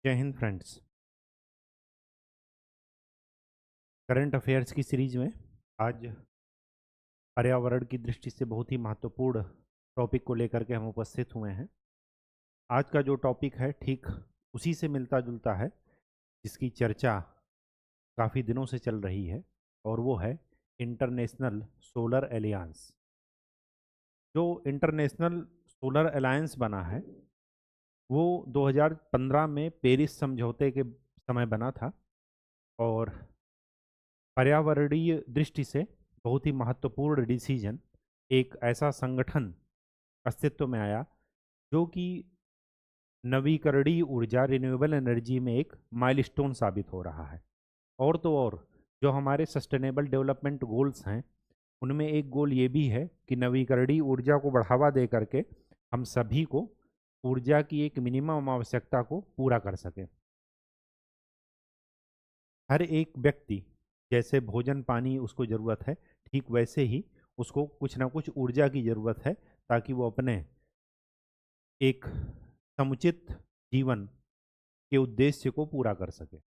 जय Hind friends. Current affairs की series में आज पर्यावरण की दृष्टि से बहुत ही महत्वपूर्ण टॉपिक को लेकर के हम उपस्थित हुए हैं। आज का जो टॉपिक है ठीक उसी से मिलता जुलता है जिसकी चर्चा काफ़ी दिनों से चल रही है, और वो है इंटरनेशनल सोलर एलियंस। जो इंटरनेशनल सोलर अलायंस बना है वो 2015 में पेरिस समझौते के समय बना था, और पर्यावरणीय दृष्टि से बहुत ही महत्वपूर्ण डिसीजन, एक ऐसा संगठन अस्तित्व में आया जो कि नवीकरणीय ऊर्जा रिन्यूएबल एनर्जी में एक माइलस्टोन साबित हो रहा है। और तो और जो हमारे सस्टेनेबल डेवलपमेंट गोल्स हैं उनमें एक गोल ये भी है कि नवीकरणीय ऊर्जा को बढ़ावा दे करके हम सभी को ऊर्जा की एक मिनिमम आवश्यकता को पूरा कर सकें। हर एक व्यक्ति जैसे भोजन पानी उसको ज़रूरत है, ठीक वैसे ही उसको कुछ ना कुछ ऊर्जा की ज़रूरत है ताकि वो अपने एक समुचित जीवन के उद्देश्य को पूरा कर सके।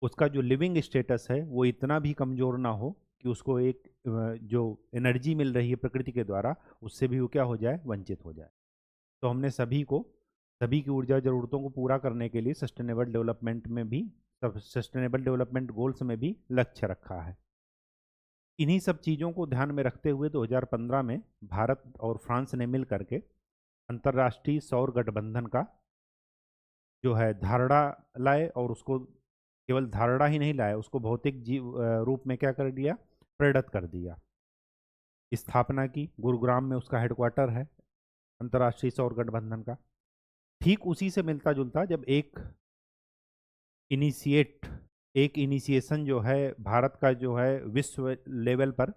उसका जो लिविंग स्टेटस है वो इतना भी कमज़ोर ना हो कि उसको एक जो एनर्जी मिल रही है प्रकृति के द्वारा उससे भी वो क्या हो जाए, वंचित हो जाए। तो हमने सभी की ऊर्जा ज़रूरतों को पूरा करने के लिए सस्टेनेबल डेवलपमेंट गोल्स में भी लक्ष्य रखा है। इन्हीं सब चीज़ों को ध्यान में रखते हुए 2015 में भारत और फ्रांस ने मिल करके अंतर्राष्ट्रीय सौर गठबंधन का जो है धारणा लाए, और उसको केवल धारणा ही नहीं लाए, उसको भौतिक रूप में क्या कर दिया, प्रेरित कर दिया। स्थापना की गुरुग्राम में उसका हेडक्वार्टर है अंतर्राष्ट्रीय सौर गठबंधन का। ठीक उसी से मिलता जुलता जब इनिशिएट एक इनिशिएशन जो है भारत का जो है विश्व लेवल पर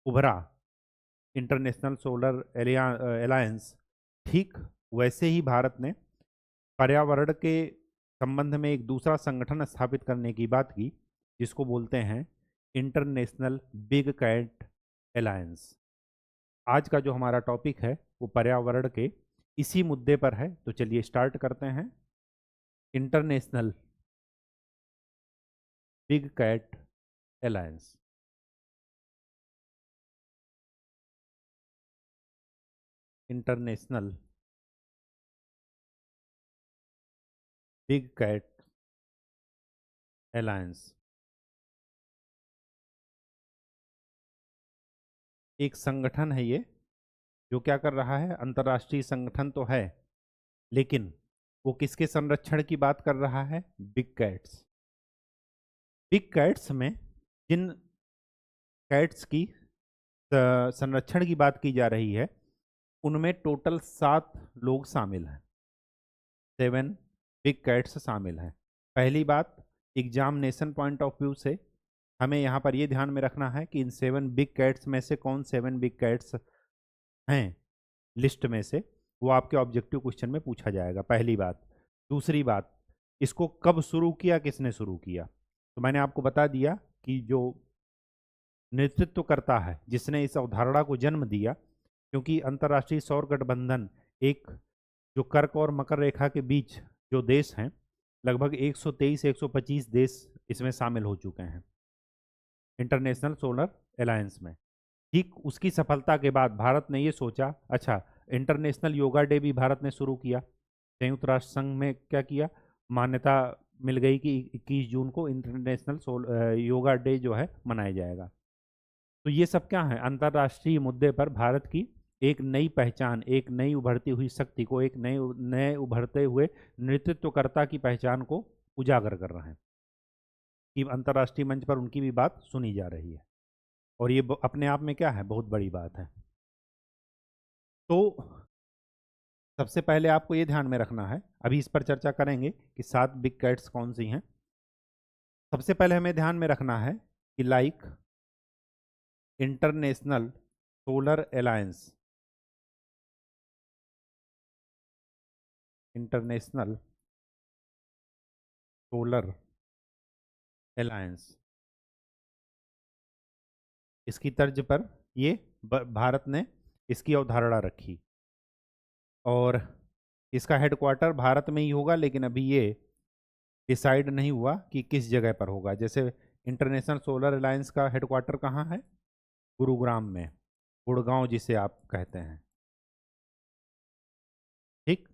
उभरा, इंटरनेशनल सोलर अलायंस, ठीक वैसे ही भारत ने पर्यावरण के संबंध में एक दूसरा संगठन स्थापित करने की बात की जिसको बोलते हैं इंटरनेशनल बिग कैट अलायंस। आज का जो हमारा टॉपिक है वो पर्यावरण के इसी मुद्दे पर है, तो चलिए स्टार्ट करते हैं। International big cat alliance. International big cat alliance एक संगठन है ये, जो क्या कर रहा है, अंतर्राष्ट्रीय संगठन तो है लेकिन वो किसके संरक्षण की बात कर रहा है, बिग कैट्स। बिग कैट्स में जिन कैट्स की संरक्षण की बात की जा रही है उनमें टोटल 7 लोग शामिल हैं, 7 बिग कैट्स शामिल हैं। पहली बात, एग्जामिनेशन पॉइंट ऑफ व्यू से हमें यहाँ पर ये ध्यान में रखना है कि इन 7 बिग कैट्स में से कौन 7 बिग कैट्स हैं लिस्ट में से, वो आपके ऑब्जेक्टिव क्वेश्चन में पूछा जाएगा, पहली बात। दूसरी बात, इसको कब शुरू किया, किसने शुरू किया, तो मैंने आपको बता दिया कि जो नेतृत्व करता है, जिसने इस अवधारणा को जन्म दिया, क्योंकि अंतर्राष्ट्रीय सौर गठबंधन एक जो कर्क और मकर रेखा के बीच जो देश हैं, लगभग 123-125 देश इसमें शामिल हो चुके हैं इंटरनेशनल सोलर अलायंस में। ठीक उसकी सफलता के बाद भारत ने ये सोचा, अच्छा इंटरनेशनल योगा डे भी भारत ने शुरू किया। संयुक्त राष्ट्र संघ में क्या किया, मान्यता मिल गई कि 21 जून को इंटरनेशनल योगा डे जो है मनाया जाएगा। तो ये सब क्या है, अंतर्राष्ट्रीय मुद्दे पर भारत की एक नई पहचान, एक नई उभरती हुई शक्ति को, एक नए नए उभरते हुए नेतृत्वकर्ता की पहचान को उजागर कर रहे हैं कि अंतर्राष्ट्रीय मंच पर उनकी भी बात सुनी जा रही है, और ये अपने आप में क्या है, बहुत बड़ी बात है। तो सबसे पहले आपको ये ध्यान में रखना है, अभी इस पर चर्चा करेंगे कि 7 बिग कैट्स कौन सी हैं। सबसे पहले हमें ध्यान में रखना है कि like international solar alliance, international solar alliance, इसकी तर्ज पर ये भारत ने इसकी अवधारणा रखी, और इसका हेडक्वार्टर भारत में ही होगा, लेकिन अभी ये डिसाइड नहीं हुआ कि किस जगह पर होगा। जैसे इंटरनेशनल सोलर अलायंस का हेडक्वार्टर कहाँ है? गुरुग्राम में, गुड़गांव जिसे आप कहते हैं। ठीक।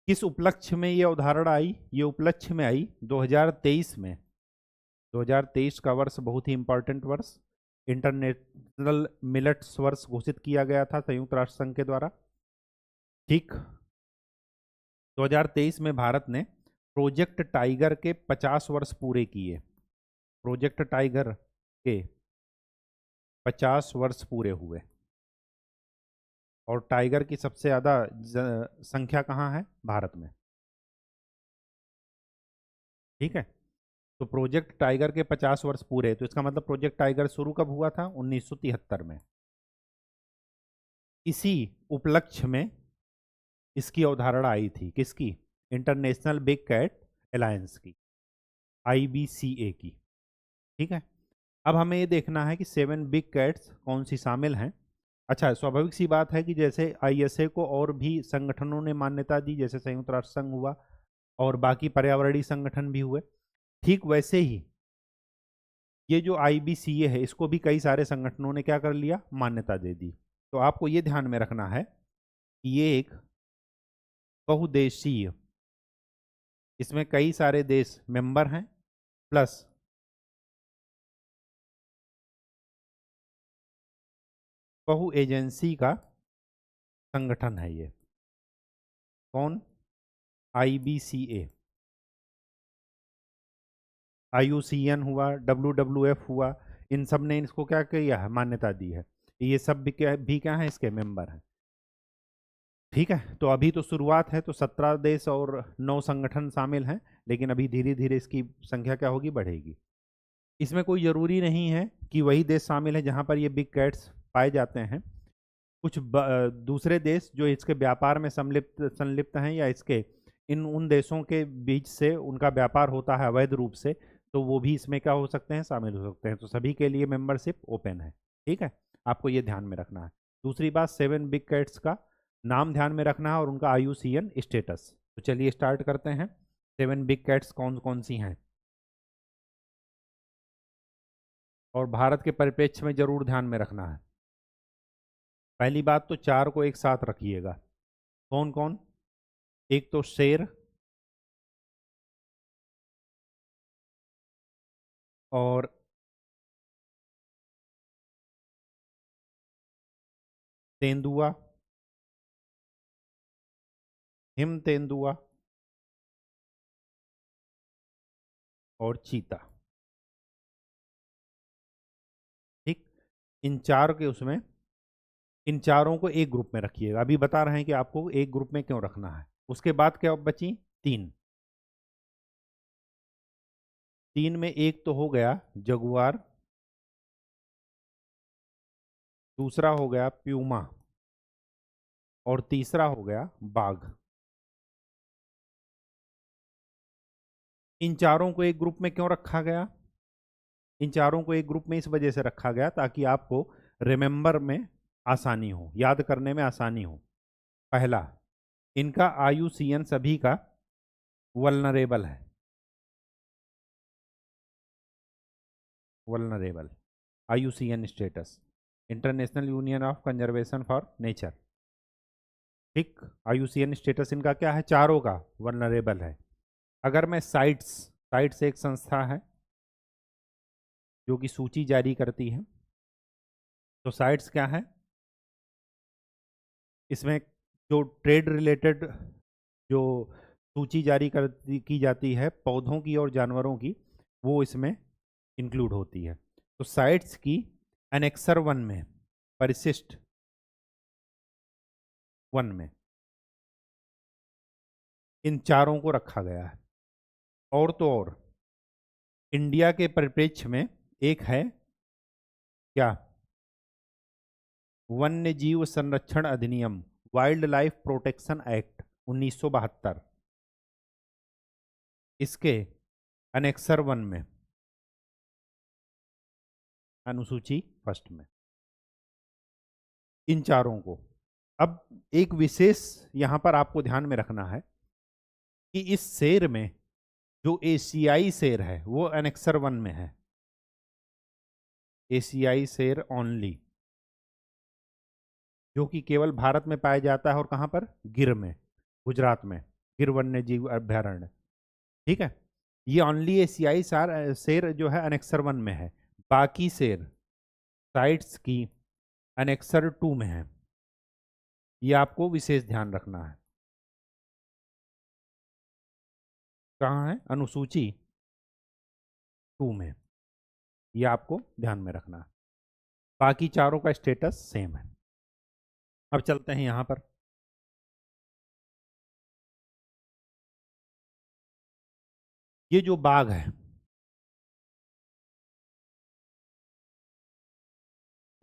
किस उपलक्ष्य में ये अवधारणा आई? ये उपलक्ष्य में आई 2023 में। 2023 का वर्ष बहुत ही इंपॉर्टेंट वर्ष, इंटरनेशनल मिलेट्स वर्ष घोषित किया गया था संयुक्त राष्ट्र संघ के द्वारा। ठीक। 2023 में भारत ने प्रोजेक्ट टाइगर के 50 वर्ष पूरे किए। प्रोजेक्ट टाइगर के 50 वर्ष पूरे हुए। और टाइगर की सबसे ज़्यादा संख्या कहाँ है? भारत में। ठीक है। तो प्रोजेक्ट टाइगर के 50 वर्ष पूरे, तो इसका मतलब प्रोजेक्ट टाइगर शुरू कब हुआ था? 1973 में। इसी उपलक्ष्य में इसकी अवधारणा आई थी। किसकी? इंटरनेशनल बिग कैट अलायंस की, IBCA की। ठीक है। अब हमें ये देखना है कि 7 बिग कैट्स कौन सी शामिल हैं। अच्छा, स्वाभाविक सी बात है कि जैसे ISA को और भी संगठनों ने मान्यता दी, जैसे संयुक्त राष्ट्र संघ हुआ और बाकी पर्यावरणीय संगठन भी हुए, ठीक वैसे ही ये जो IBCA है, इसको भी कई सारे संगठनों ने क्या कर लिया? मान्यता दे दी। तो आपको ये ध्यान में रखना है कि ये एक बहुदेशीय, इसमें कई सारे देश मेंबर हैं, प्लस बहु एजेंसी का संगठन है ये। कौन? IBCA, IUCN हुआ, WWF हुआ, इन सब ने इसको क्या किया है? मान्यता दी है। ये सब भी क्या है? इसके मेंबर हैं। ठीक है। तो अभी तो शुरुआत है, तो 17 देश और 9 संगठन शामिल हैं, लेकिन अभी धीरे धीरे इसकी संख्या क्या होगी? बढ़ेगी। इसमें कोई ज़रूरी नहीं है कि वही देश शामिल है जहाँ पर ये बिग कैट्स पाए जाते हैं। कुछ दूसरे देश जो इसके व्यापार में संलिप्त हैं, या इसके इन उन देशों के बीच से उनका व्यापार होता है अवैध रूप से, तो वो भी इसमें क्या हो सकते हैं? शामिल हो सकते हैं। तो सभी के लिए मेंबरशिप ओपन है। ठीक है। आपको ये ध्यान में रखना है। दूसरी बात, 7 बिग कैट्स का नाम ध्यान में रखना है और उनका IUCN स्टेटस। तो चलिए स्टार्ट करते हैं। 7 बिग कैट्स कौन कौन सी हैं और भारत के परिप्रेक्ष्य में जरूर ध्यान में रखना है। पहली बात तो 4 को एक साथ रखिएगा। कौन कौन? एक तो शेर, और तेंदुआ, हिम तेंदुआ और चीता। ठीक। इन चार के उसमें, इन चारों को एक ग्रुप में रखिएगा। अभी बता रहे हैं कि आपको एक ग्रुप में क्यों रखना है। उसके बाद क्या बची? 3। 3 में एक तो हो गया जगुआर, दूसरा हो गया प्यूमा, और तीसरा हो गया बाघ। इन चारों को एक ग्रुप में क्यों रखा गया? इन चारों को एक ग्रुप में इस वजह से रखा गया ताकि आपको रिमेंबर में आसानी हो, याद करने में आसानी हो। पहला, इनका IUCN सभी का वल्नरेबल है। Vulnerable, IUCN status, international union of conservation for nature. ठीक। IUCN स्टेटस इनका क्या है? चारों का वल्नरेबल है। अगर मैं साइट्स, साइट्स एक संस्था है जो कि सूची जारी करती है, तो साइट्स क्या है? इसमें जो ट्रेड रिलेटेड जो सूची जारी कर की जाती है पौधों की और जानवरों की, वो इसमें इंक्लूड होती है। तो साइट्स की एनेक्सर 1 में, परिशिष्ट 1 में इन चारों को रखा गया है। और तो और इंडिया के परिप्रेक्ष्य में एक है क्या? वन्य जीव संरक्षण अधिनियम, वाइल्ड लाइफ प्रोटेक्शन एक्ट 1972, इसके अनेक्सर 1 में, अनुसूची फर्स्ट में। इन चारों को। अब एक विशेष यहां पर आपको ध्यान में रखना है कि इस शेर में जो एशियाई शेर है वो एनेक्सर 1 में है। एशियाई शेर ओनली, जो कि केवल भारत में पाया जाता है, और कहां पर? गिर में, गुजरात में, गिर वन्य जीव अभ्यारण्य। ठीक है, ये ओनली एशियाई शेर जो है एनेक्सर 1 में है। बाकी शेर साइट्स की एनेक्सर 2 में है। ये आपको विशेष ध्यान रखना है। कहाँ है? अनुसूची 2 में। ये आपको ध्यान में रखना है। बाकी चारों का स्टेटस सेम है। अब चलते हैं यहां पर। ये जो बाघ है,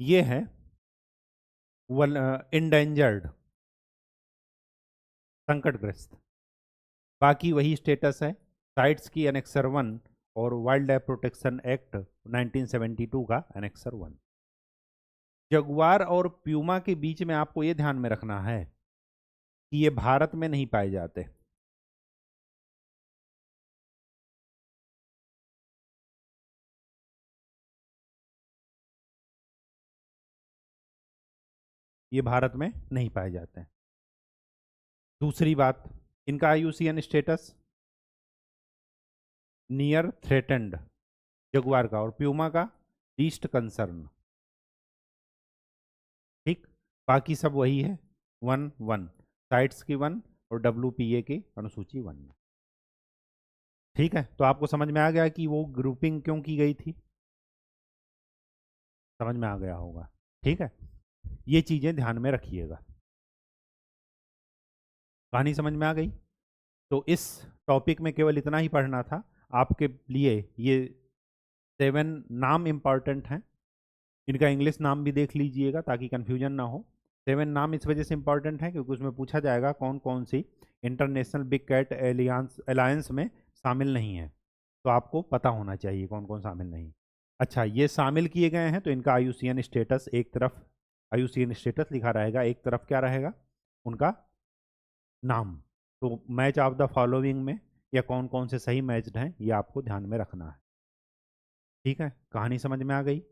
ये है इंडेंजर्ड, संकटग्रस्त। बाकी वही स्टेटस है, साइट्स की एनेक्सर 1 और वाइल्ड लाइफ प्रोटेक्शन एक्ट 1972 का एनेक्सर 1। जगुआर और प्यूमा के बीच में आपको ये ध्यान में रखना है कि ये भारत में नहीं पाए जाते। ये भारत में नहीं पाए जाते हैं। दूसरी बात, इनका IUCN status near threatened, Jaguar का, और प्यूमा का लीस्ट कंसर्न। ठीक, बाकी सब वही है, 1-1, साइट्स की 1 और WPA की अनुसूची 1 में। ठीक है, तो आपको समझ में आ गया कि वो ग्रुपिंग क्यों की गई थी? समझ में आ गया होगा। ठीक है, ये चीजें ध्यान में रखिएगा। कहानी समझ में आ गई? तो इस टॉपिक में केवल इतना ही पढ़ना था आपके लिए। ये 7 नाम इंपॉर्टेंट हैं। इनका इंग्लिश नाम भी देख लीजिएगा ताकि कंफ्यूजन ना हो। 7 नाम इस वजह से इंपॉर्टेंट है क्योंकि उसमें पूछा जाएगा कौन कौन सी इंटरनेशनल बिग कैट अलायंस में शामिल नहीं है, तो आपको पता होना चाहिए कौन कौन शामिल नहीं। अच्छा, ये शामिल किए गए हैं तो इनका आईयूसीएन स्टेटस, एक तरफ आईयूसीएन स्टेटस लिखा रहेगा, एक तरफ क्या रहेगा? उनका नाम। तो मैच ऑफ द फॉलोइंग में या कौन कौन से सही मैच्ड हैं, ये आपको ध्यान में रखना है। ठीक है, कहानी समझ में आ गई?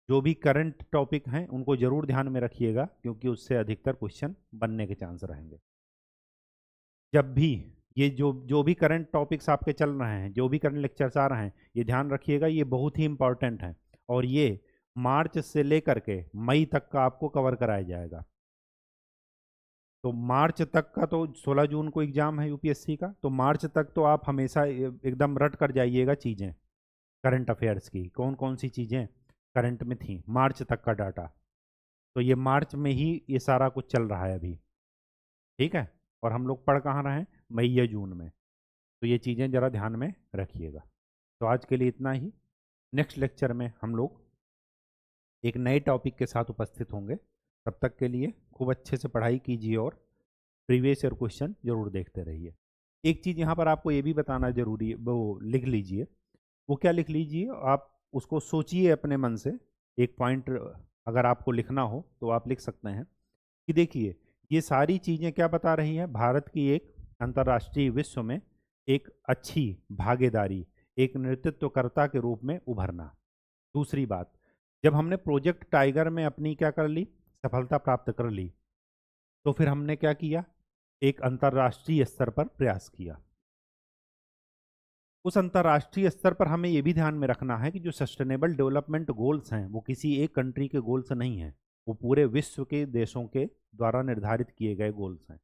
जो भी करंट टॉपिक हैं उनको जरूर ध्यान में रखिएगा क्योंकि उससे अधिकतर क्वेश्चन बनने के चांस रहेंगे। जब भी ये जो जो भी करंट टॉपिक्स आपके चल रहे हैं, जो भी करंट लेक्चर्स आ रहे हैं, ये ध्यान रखिएगा, ये बहुत ही इंपॉर्टेंट हैं। और ये मार्च से लेकर के मई तक का आपको कवर कराया जाएगा। तो मार्च तक का तो 16 जून को एग्जाम है यूपीएससी का, तो मार्च तक तो आप हमेशा एकदम रट कर जाइएगा चीज़ें करंट अफेयर्स की, कौन कौन सी चीज़ें करंट में थी, मार्च तक का डाटा। तो ये मार्च में ही ये सारा कुछ चल रहा है अभी। ठीक है, और हम लोग पढ़ कहाँ रहे हैं? मई या जून में। तो ये चीज़ें ज़रा ध्यान में रखिएगा। तो आज के लिए इतना ही। नेक्स्ट लेक्चर में हम लोग एक नए टॉपिक के साथ उपस्थित होंगे। तब तक के लिए खूब अच्छे से पढ़ाई कीजिए और प्रीवियस ईयर क्वेश्चन जरूर देखते रहिए। एक चीज़ यहाँ पर आपको ये भी बताना जरूरी है, वो लिख लीजिए। वो क्या लिख लीजिए आप? उसको सोचिए अपने मन से। एक पॉइंट अगर आपको लिखना हो तो आप लिख सकते हैं कि देखिए, ये सारी चीज़ें क्या बता रही हैं? भारत की एक अंतर्राष्ट्रीय विश्व में एक अच्छी भागीदारी, एक नेतृत्वकर्ता के रूप में उभरना। दूसरी बात, जब हमने प्रोजेक्ट टाइगर में अपनी क्या कर ली, सफलता प्राप्त कर ली, तो फिर हमने क्या किया? एक अंतर्राष्ट्रीय स्तर पर प्रयास किया। उस अंतर्राष्ट्रीय स्तर पर हमें यह भी ध्यान में रखना है कि जो सस्टेनेबल डेवलपमेंट गोल्स हैं वो किसी एक कंट्री के गोल्स नहीं हैं, वो पूरे विश्व के देशों के द्वारा निर्धारित किए गए गोल्स हैं।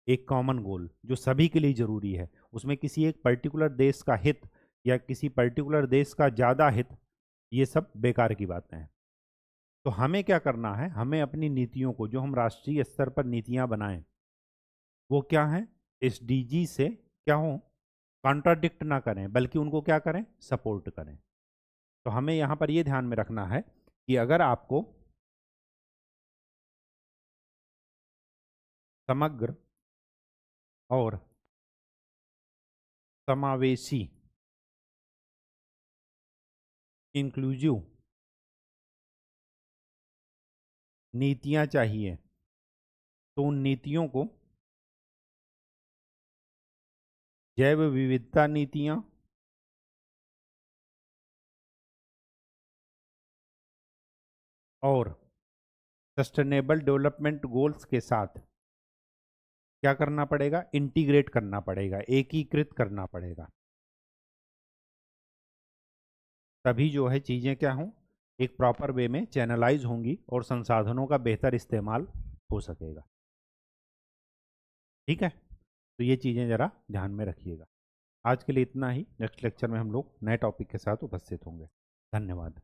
एक कॉमन गोल जो सभी के लिए जरूरी है, उसमें किसी एक पर्टिकुलर देश का हित या किसी पर्टिकुलर देश का ज़्यादा हित, ये सब बेकार की बातें हैं। तो हमें क्या करना है? हमें अपनी नीतियों को, जो हम राष्ट्रीय स्तर पर नीतियां बनाएं, वो क्या है? SDG से क्या हो, कॉन्ट्राडिक्ट ना करें, बल्कि उनको क्या करें? सपोर्ट करें। तो हमें यहाँ पर ये ध्यान में रखना है कि अगर आपको समग्र और समावेशी, इंक्लूसिव नीतियां चाहिए, तो उन नीतियों को जैव विविधता नीतियां और सस्टेनेबल डेवलपमेंट गोल्स के साथ क्या करना पड़ेगा, इंटीग्रेट करना पड़ेगा, एकीकृत करना पड़ेगा, तभी जो है चीज़ें क्या हों, एक प्रॉपर वे में चैनलाइज होंगी और संसाधनों का बेहतर इस्तेमाल हो सकेगा। ठीक है, तो ये चीज़ें ज़रा ध्यान में रखिएगा। आज के लिए इतना ही। नेक्स्ट लेक्चर में हम लोग नए टॉपिक के साथ उपस्थित होंगे। धन्यवाद।